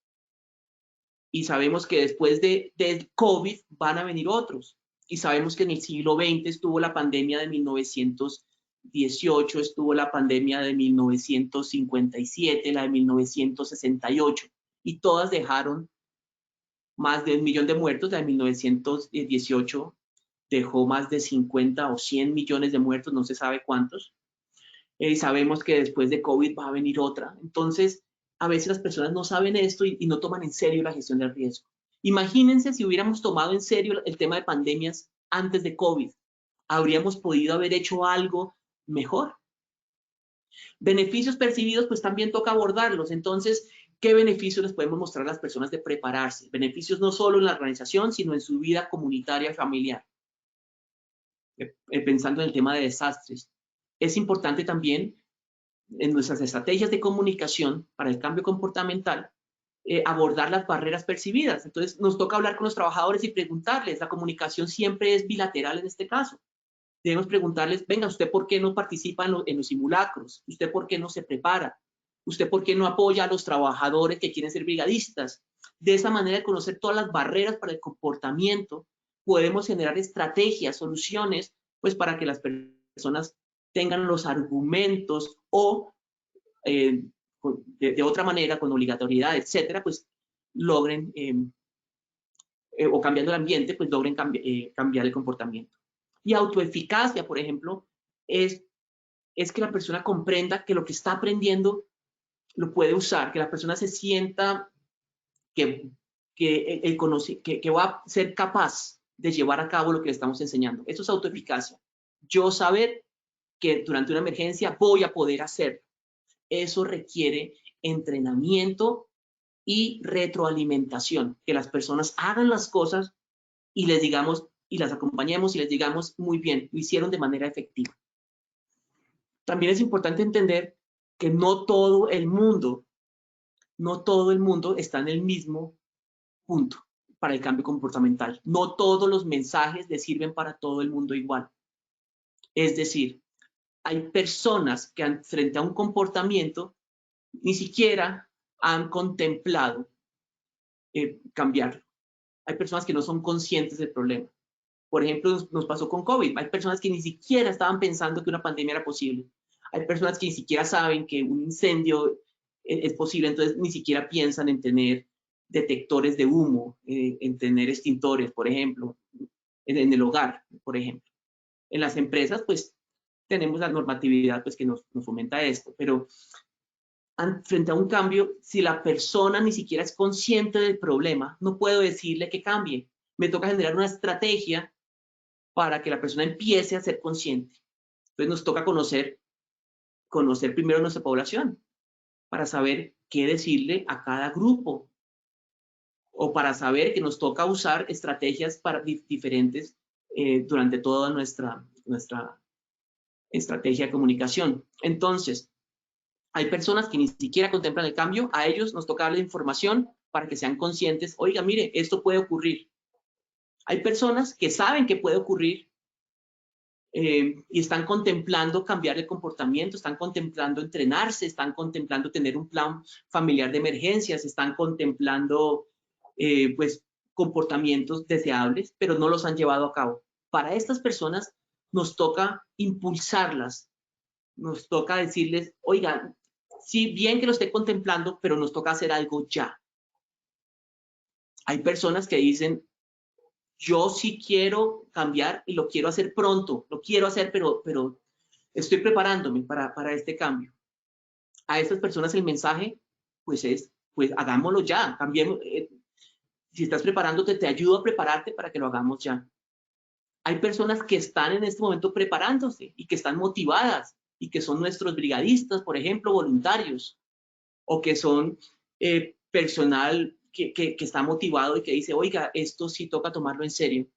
Y sabemos que después del COVID van a venir otros. Y sabemos que en el siglo XX estuvo la pandemia de 1918, estuvo la pandemia de 1957, la de 1968. Y todas dejaron más de 1 millón de muertos. La de 1918 dejó más de 50 o 100 millones de muertos, no se sabe cuántos. Sabemos que después de COVID va a venir otra. Entonces, a veces las personas no saben esto y no toman en serio la gestión del riesgo. Imagínense si hubiéramos tomado en serio el tema de pandemias antes de COVID. Habríamos podido haber hecho algo mejor. Beneficios percibidos, pues también toca abordarlos. Entonces, ¿qué beneficios les podemos mostrar a las personas de prepararse? Beneficios no solo en la organización, sino en su vida comunitaria y familiar. Pensando en el tema de desastres. Es importante también en nuestras estrategias de comunicación para el cambio comportamental, abordar las barreras percibidas. Entonces, nos toca hablar con los trabajadores y preguntarles. La comunicación siempre es bilateral en este caso. Debemos preguntarles, venga, ¿usted por qué no participa en los simulacros? ¿Usted por qué no se prepara? ¿Usted por qué no apoya a los trabajadores que quieren ser brigadistas? De esa manera, de conocer todas las barreras para el comportamiento, podemos generar estrategias, soluciones, pues para que las personas tengan los argumentos o de otra manera, con obligatoriedad, etcétera, pues logren, o cambiando el ambiente, pues logren cambiar el comportamiento. Y autoeficacia, por ejemplo, es que la persona comprenda que lo que está aprendiendo lo puede usar, que la persona se sienta que va a ser capaz de llevar a cabo lo que le estamos enseñando. Eso es autoeficacia. Yo saber que durante una emergencia voy a poder hacerlo. Eso requiere entrenamiento y retroalimentación, que las personas hagan las cosas y les digamos, y las acompañemos y les digamos, muy bien, lo hicieron de manera efectiva. También es importante entender que no todo el mundo está en el mismo punto para el cambio comportamental. No todos los mensajes le sirven para todo el mundo igual. Es decir, hay personas que frente a un comportamiento ni siquiera han contemplado cambiarlo. Hay personas que no son conscientes del problema. Por ejemplo, nos pasó con COVID. Hay personas que ni siquiera estaban pensando que una pandemia era posible. Hay personas que ni siquiera saben que un incendio es posible, entonces ni siquiera piensan en tener detectores de humo, en tener extintores, por ejemplo, en el hogar, por ejemplo. En las empresas, pues, tenemos la normatividad pues, que nos fomenta esto, pero frente a un cambio, si la persona ni siquiera es consciente del problema, no puedo decirle que cambie. Me toca generar una estrategia para que la persona empiece a ser consciente. Entonces nos toca conocer primero nuestra población para saber qué decirle a cada grupo o para saber que nos toca usar estrategias diferentes durante toda nuestra estrategia de comunicación. Entonces, hay personas que ni siquiera contemplan el cambio, a ellos nos toca darle información para que sean conscientes, oiga, mire, esto puede ocurrir. Hay personas que saben que puede ocurrir y están contemplando cambiar el comportamiento, están contemplando entrenarse, están contemplando tener un plan familiar de emergencias, están contemplando pues comportamientos deseables, pero no los han llevado a cabo. Para estas personas nos toca impulsarlas, nos toca decirles, oigan, sí, bien que lo esté contemplando, pero nos toca hacer algo ya. Hay personas que dicen, yo sí quiero cambiar y lo quiero hacer pronto, lo quiero hacer, pero estoy preparándome para este cambio. A estas personas el mensaje, pues es, pues hagámoslo ya, cambiemos. Si estás preparándote, te ayudo a prepararte para que lo hagamos ya. Hay personas que están en este momento preparándose y que están motivadas y que son nuestros brigadistas, por ejemplo, voluntarios, o que son personal que está motivado y que dice, oiga, esto sí toca tomarlo en serio.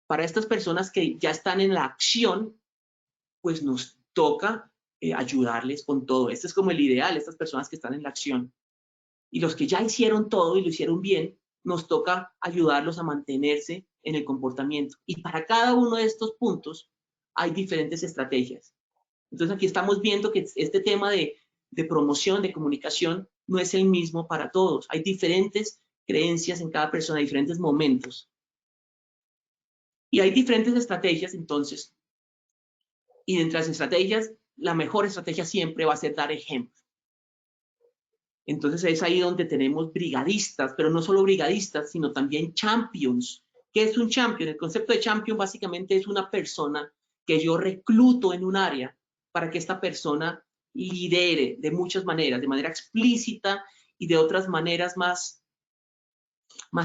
Para estas personas que ya están en la acción, pues nos toca ayudarles con todo. Este es como el ideal, estas personas que están en la acción. Y los que ya hicieron todo y lo hicieron bien, nos toca ayudarlos a mantenerse en el comportamiento. Y para cada uno de estos puntos hay diferentes estrategias. Entonces aquí estamos viendo que este tema de promoción, de comunicación, no es el mismo para todos. Hay diferentes creencias en cada persona, diferentes momentos. Y hay diferentes estrategias, entonces. Y de entre las estrategias, la mejor estrategia siempre va a ser dar ejemplo. Entonces es ahí donde tenemos brigadistas, pero no solo brigadistas, sino también champions. ¿Qué es un champion? El concepto de champion básicamente es una persona que yo recluto en un área para que esta persona lidere de muchas maneras, de manera explícita y de otras maneras más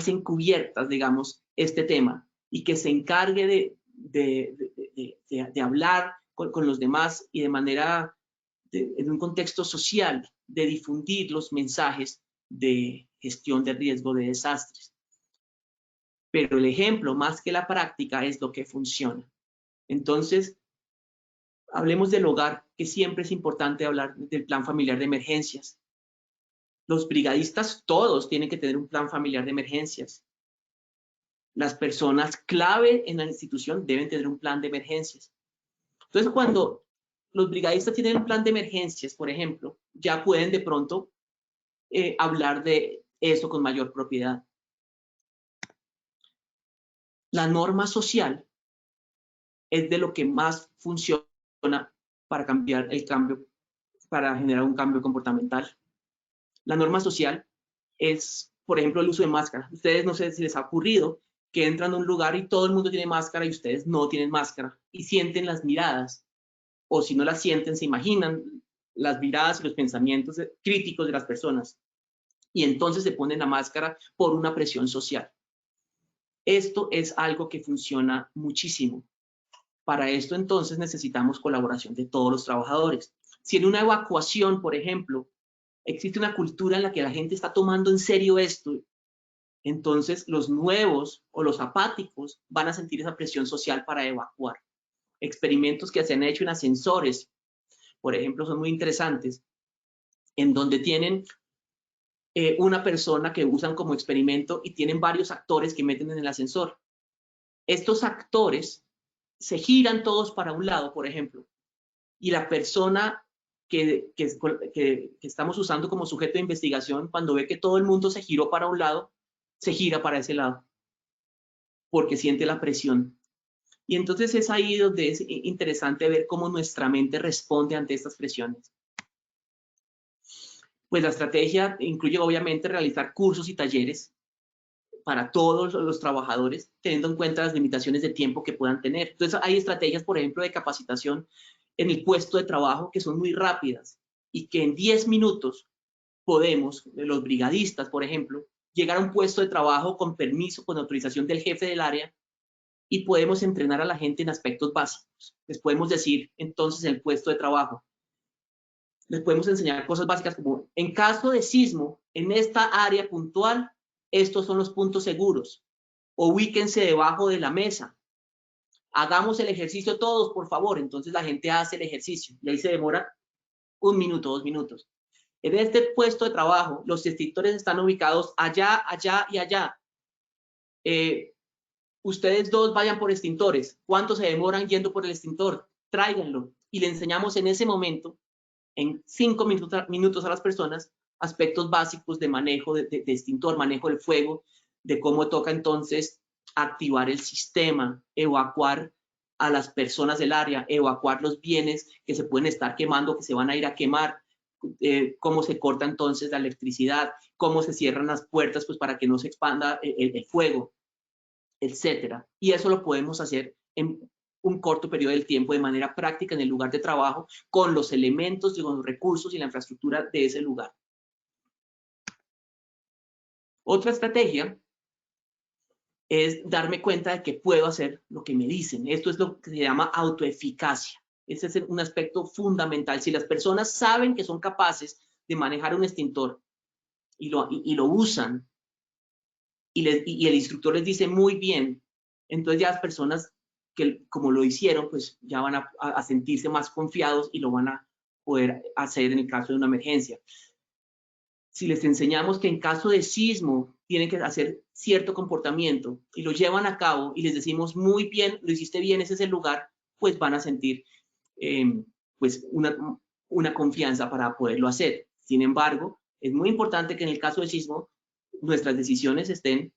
encubiertas, digamos, este tema y que se encargue de hablar con los demás y de manera, en un contexto social, de difundir los mensajes de gestión de riesgo de desastres. Pero el ejemplo, más que la práctica, es lo que funciona. Entonces, hablemos del hogar, que siempre es importante hablar del plan familiar de emergencias. Los brigadistas todos tienen que tener un plan familiar de emergencias. Las personas clave en la institución deben tener un plan de emergencias. Entonces, cuando los brigadistas tienen un plan de emergencias, por ejemplo, ya pueden de pronto hablar de eso con mayor propiedad. La norma social es de lo que más funciona para cambiar el cambio, para generar un cambio comportamental. La norma social es, por ejemplo, el uso de máscara. Ustedes no sé si les ha ocurrido que entran a un lugar y todo el mundo tiene máscara y ustedes no tienen máscara y sienten las miradas, o si no las sienten, se imaginan las miradas y los pensamientos críticos de las personas y entonces se ponen la máscara por una presión social. Esto es algo que funciona muchísimo. Para esto entonces necesitamos colaboración de todos los trabajadores. Si en una evacuación, por ejemplo, existe una cultura en la que la gente está tomando en serio esto, entonces los nuevos o los apáticos van a sentir esa presión social para evacuar. Experimentos que se han hecho en ascensores, por ejemplo, son muy interesantes, en donde tienen una persona que usan como experimento y tienen varios actores que meten en el ascensor. Estos actores se giran todos para un lado, por ejemplo, y la persona que estamos usando como sujeto de investigación, cuando ve que todo el mundo se giró para un lado, se gira para ese lado, porque siente la presión. Y entonces es ahí donde es interesante ver cómo nuestra mente responde ante estas presiones. Pues la estrategia incluye obviamente realizar cursos y talleres para todos los trabajadores, teniendo en cuenta las limitaciones de tiempo que puedan tener. Entonces hay estrategias, por ejemplo, de capacitación en el puesto de trabajo que son muy rápidas y que en 10 minutos podemos, los brigadistas, por ejemplo, llegar a un puesto de trabajo con permiso, con autorización del jefe del área y podemos entrenar a la gente en aspectos básicos. Les podemos decir entonces el puesto de trabajo. Les podemos enseñar cosas básicas como en caso de sismo en esta área puntual, estos son los puntos seguros. Ubíquense debajo de la mesa. Hagamos el ejercicio todos, por favor. Entonces la gente hace el ejercicio y ahí se demora 1 minuto, 2 minutos. En este puesto de trabajo, los extintores están ubicados allá, allá y allá. Ustedes dos vayan por extintores. ¿Cuánto se demoran yendo por el extintor? Tráiganlo. Y le enseñamos en ese momento, en 5 minutos a las personas, aspectos básicos de manejo de extintor, manejo del fuego, de cómo toca entonces activar el sistema, evacuar a las personas del área, evacuar los bienes que se pueden estar quemando, que se van a ir a quemar, cómo se corta entonces la electricidad, cómo se cierran las puertas pues para que no se expanda el fuego, etcétera. Y eso lo podemos hacer en un corto periodo del tiempo de manera práctica en el lugar de trabajo con los elementos, con los recursos y la infraestructura de ese lugar. Otra estrategia es darme cuenta de que puedo hacer lo que me dicen. Esto es lo que se llama autoeficacia. Ese es un aspecto fundamental. Si las personas saben que son capaces de manejar un extintor y lo usan y el instructor les dice muy bien, entonces ya las personas que como lo hicieron, pues ya van a sentirse más confiados y lo van a poder hacer en el caso de una emergencia. Si les enseñamos que en caso de sismo tienen que hacer cierto comportamiento y lo llevan a cabo y les decimos muy bien, lo hiciste bien, ese es el lugar, pues van a sentir pues una confianza para poderlo hacer. Sin embargo, es muy importante que en el caso de sismo nuestras decisiones estén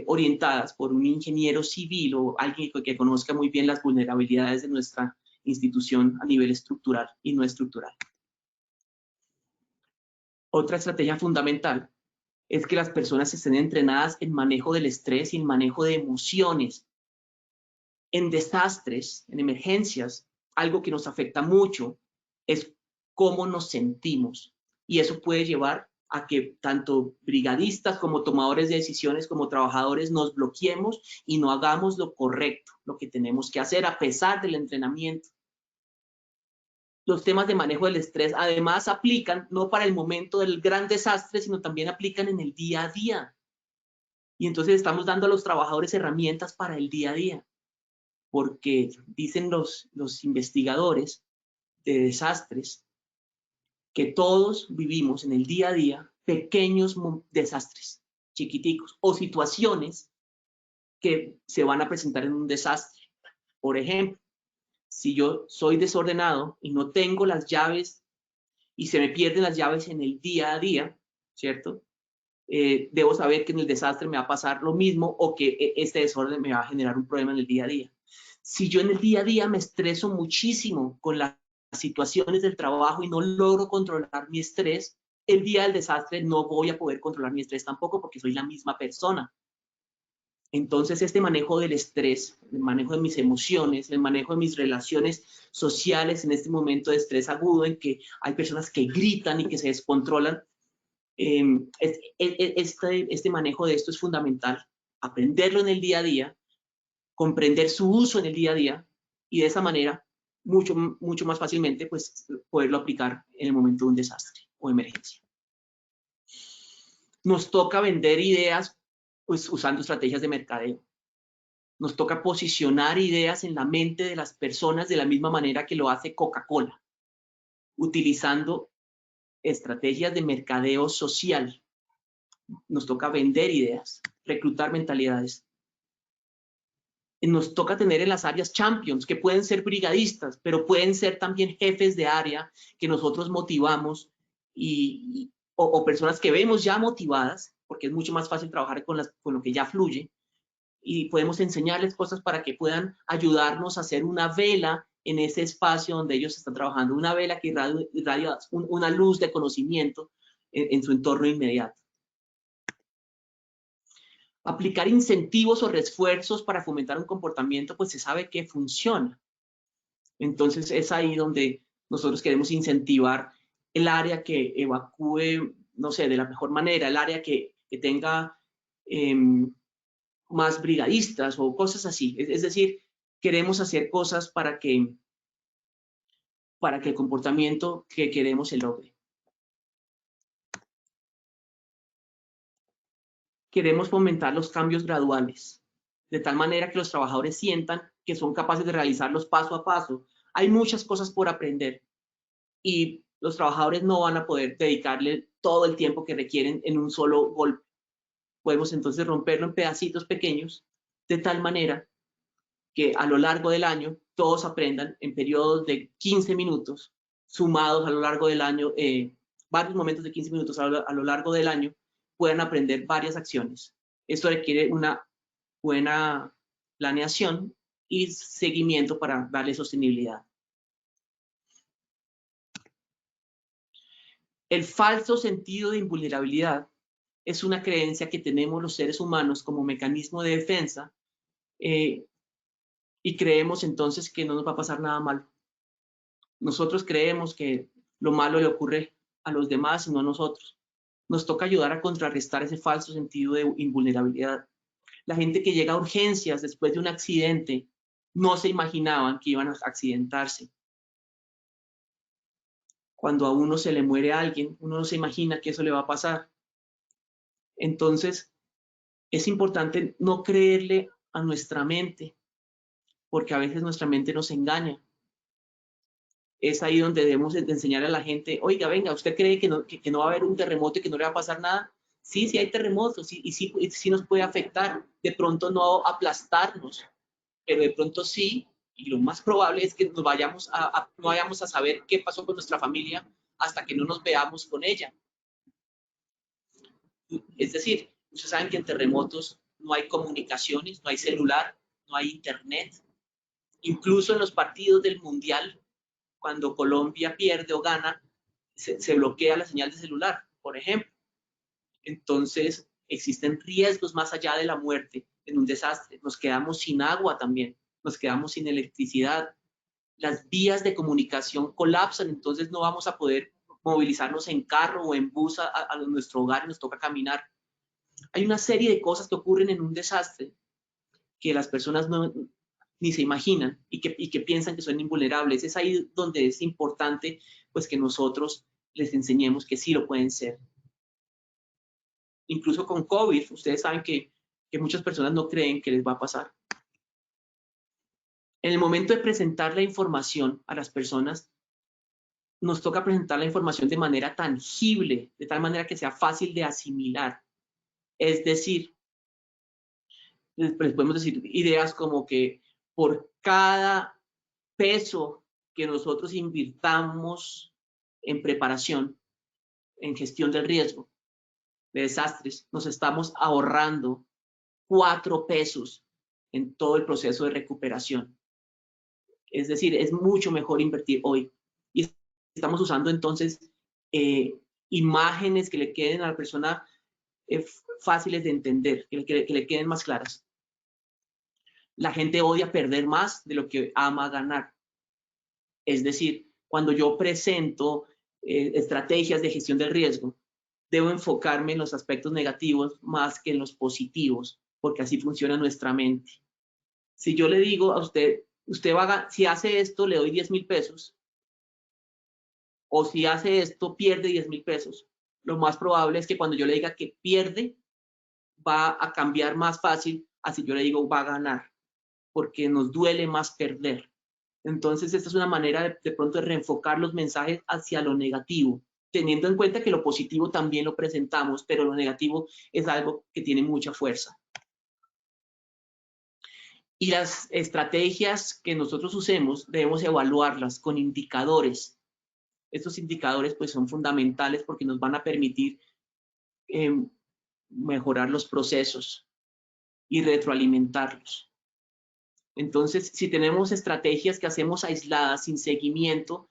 orientadas por un ingeniero civil o alguien que conozca muy bien las vulnerabilidades de nuestra institución a nivel estructural y no estructural. Otra estrategia fundamental es que las personas estén entrenadas en manejo del estrés y en manejo de emociones. En desastres, en emergencias, algo que nos afecta mucho es cómo nos sentimos. Y eso puede llevar a que tanto brigadistas como tomadores de decisiones, como trabajadores, nos bloqueemos y no hagamos lo correcto, lo que tenemos que hacer a pesar del entrenamiento. Los temas de manejo del estrés además aplican no para el momento del gran desastre, sino también aplican en el día a día. Y entonces estamos dando a los trabajadores herramientas para el día a día. Porque dicen los investigadores de desastres que todos vivimos en el día a día pequeños desastres, chiquiticos, o situaciones que se van a presentar en un desastre. Por ejemplo, si yo soy desordenado y no tengo las llaves y se me pierden las llaves en el día a día, ¿cierto? debo saber que en el desastre me va a pasar lo mismo o que este desorden me va a generar un problema en el día a día. Si yo en el día a día me estreso muchísimo con las situaciones del trabajo y no logro controlar mi estrés, el día del desastre no voy a poder controlar mi estrés tampoco porque soy la misma persona. Entonces, este manejo del estrés, el manejo de mis emociones, el manejo de mis relaciones sociales en este momento de estrés agudo en que hay personas que gritan y que se descontrolan, este manejo de esto es fundamental. Aprenderlo en el día a día, comprender su uso en el día a día y de esa manera mucho más fácilmente pues, poderlo aplicar en el momento de un desastre o emergencia. Nos toca vender ideas pues, usando estrategias de mercadeo. Nos toca posicionar ideas en la mente de las personas de la misma manera que lo hace Coca-Cola, utilizando estrategias de mercadeo social. Nos toca vender ideas, reclutar mentalidades. Nos toca tener en las áreas champions, que pueden ser brigadistas, pero pueden ser también jefes de área que nosotros motivamos o personas que vemos ya motivadas, porque es mucho más fácil trabajar con lo que ya fluye, y podemos enseñarles cosas para que puedan ayudarnos a hacer una vela en ese espacio donde ellos están trabajando, una vela que irradia una luz de conocimiento en su entorno inmediato. Aplicar incentivos o refuerzos para fomentar un comportamiento, pues se sabe que funciona. Entonces es ahí donde nosotros queremos incentivar el área que evacúe, no sé, de la mejor manera, el área que tenga más brigadistas o cosas así. Es decir, queremos hacer cosas para que el comportamiento que queremos se logre. Queremos fomentar los cambios graduales, de tal manera que los trabajadores sientan que son capaces de realizarlos paso a paso. Hay muchas cosas por aprender y los trabajadores no van a poder dedicarle todo el tiempo que requieren en un solo golpe. Podemos entonces romperlo en pedacitos pequeños, de tal manera que a lo largo del año todos aprendan en periodos de 15 minutos, sumados a lo largo del año, varios momentos de 15 minutos a lo largo del año, puedan aprender varias acciones. Esto requiere una buena planeación y seguimiento para darle sostenibilidad. El falso sentido de invulnerabilidad es una creencia que tenemos los seres humanos como mecanismo de defensa y creemos entonces que no nos va a pasar nada malo. Nosotros creemos que lo malo le ocurre a los demás y no a nosotros. Nos toca ayudar a contrarrestar ese falso sentido de invulnerabilidad. La gente que llega a urgencias después de un accidente no se imaginaban que iban a accidentarse. Cuando a uno se le muere a alguien, uno no se imagina que eso le va a pasar. Entonces, es importante no creerle a nuestra mente, porque a veces nuestra mente nos engaña. Es ahí donde debemos enseñar a la gente, oiga, venga, ¿usted cree que no va a haber un terremoto y que no le va a pasar nada? Sí, sí hay terremotos y sí nos puede afectar. De pronto no aplastarnos, pero de pronto sí, y lo más probable es que no vayamos a saber qué pasó con nuestra familia hasta que no nos veamos con ella. Es decir, ustedes saben que en terremotos no hay comunicaciones, no hay celular, no hay internet. Incluso en los partidos del Mundial, cuando Colombia pierde o gana, se bloquea la señal de celular, por ejemplo. Entonces, existen riesgos más allá de la muerte en un desastre. Nos quedamos sin agua también, nos quedamos sin electricidad. Las vías de comunicación colapsan, entonces no vamos a poder movilizarnos en carro o en bus a nuestro hogar y nos toca caminar. Hay una serie de cosas que ocurren en un desastre que las personas ni se imaginan y que piensan que son invulnerables. Es ahí donde es importante pues, que nosotros les enseñemos que sí lo pueden ser. Incluso con COVID, ustedes saben que muchas personas no creen que les va a pasar. En el momento de presentar la información a las personas, nos toca presentar la información de manera tangible, de tal manera que sea fácil de asimilar. Es decir, les podemos decir ideas como que por cada peso que nosotros invirtamos en preparación, en gestión del riesgo, de desastres, nos estamos ahorrando 4 pesos en todo el proceso de recuperación. Es decir, es mucho mejor invertir hoy. Y estamos usando entonces imágenes que le queden a la persona fáciles de entender, que le queden más claras. La gente odia perder más de lo que ama ganar. Es decir, cuando yo presento estrategias de gestión del riesgo, debo enfocarme en los aspectos negativos más que en los positivos, porque así funciona nuestra mente. Si yo le digo a usted, si hace esto, le doy 10,000 pesos, o si hace esto, pierde 10,000 pesos, lo más probable es que cuando yo le diga que pierde, va a cambiar más fácil, así yo le digo va a ganar, porque nos duele más perder. Entonces, esta es una manera de pronto de reenfocar los mensajes hacia lo negativo, teniendo en cuenta que lo positivo también lo presentamos, pero lo negativo es algo que tiene mucha fuerza. Y las estrategias que nosotros usemos debemos evaluarlas con indicadores. Estos indicadores pues son fundamentales porque nos van a permitir mejorar los procesos y retroalimentarlos. Entonces, si tenemos estrategias que hacemos aisladas, sin seguimiento,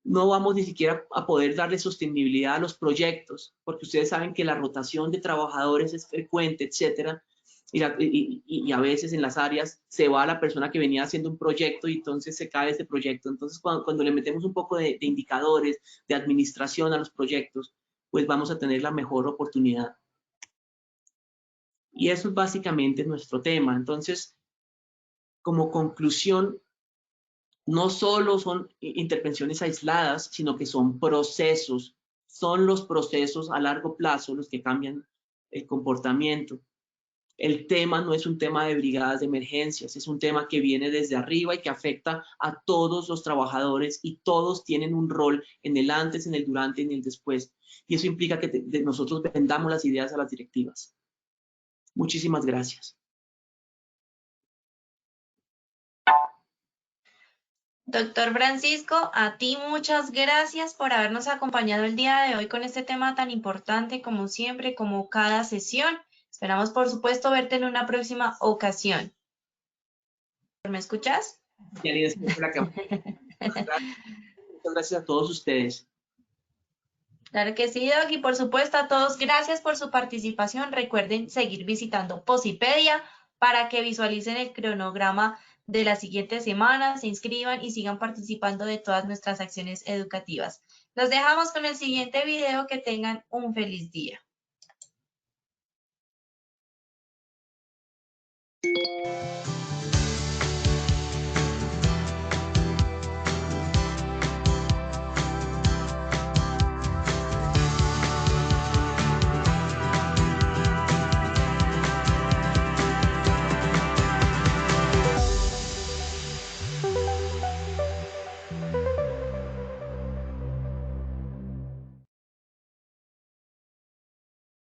no vamos ni siquiera a poder darle sostenibilidad a los proyectos, porque ustedes saben que la rotación de trabajadores es frecuente, etcétera, y a veces en las áreas se va la persona que venía haciendo un proyecto y entonces se cae ese proyecto. Entonces, cuando le metemos un poco de indicadores, de administración a los proyectos, pues vamos a tener la mejor oportunidad. Y eso es básicamente nuestro tema. Entonces, como conclusión, no solo son intervenciones aisladas, sino que son procesos. Son los procesos a largo plazo los que cambian el comportamiento. El tema no es un tema de brigadas de emergencias, es un tema que viene desde arriba y que afecta a todos los trabajadores y todos tienen un rol en el antes, en el durante y en el después. Y eso implica que nosotros vendamos las ideas a las directivas. Muchísimas gracias. Doctor Francisco, a ti muchas gracias por habernos acompañado el día de hoy con este tema tan importante como siempre, como cada sesión. Esperamos, por supuesto, verte en una próxima ocasión. ¿Me escuchas? Muchas gracias a todos ustedes. Claro que sí, Doc, y por supuesto a todos, gracias por su participación. Recuerden seguir visitando Posipedia para que visualicen el cronograma de la siguiente semana, se inscriban y sigan participando de todas nuestras acciones educativas. Los dejamos con el siguiente video, que tengan un feliz día.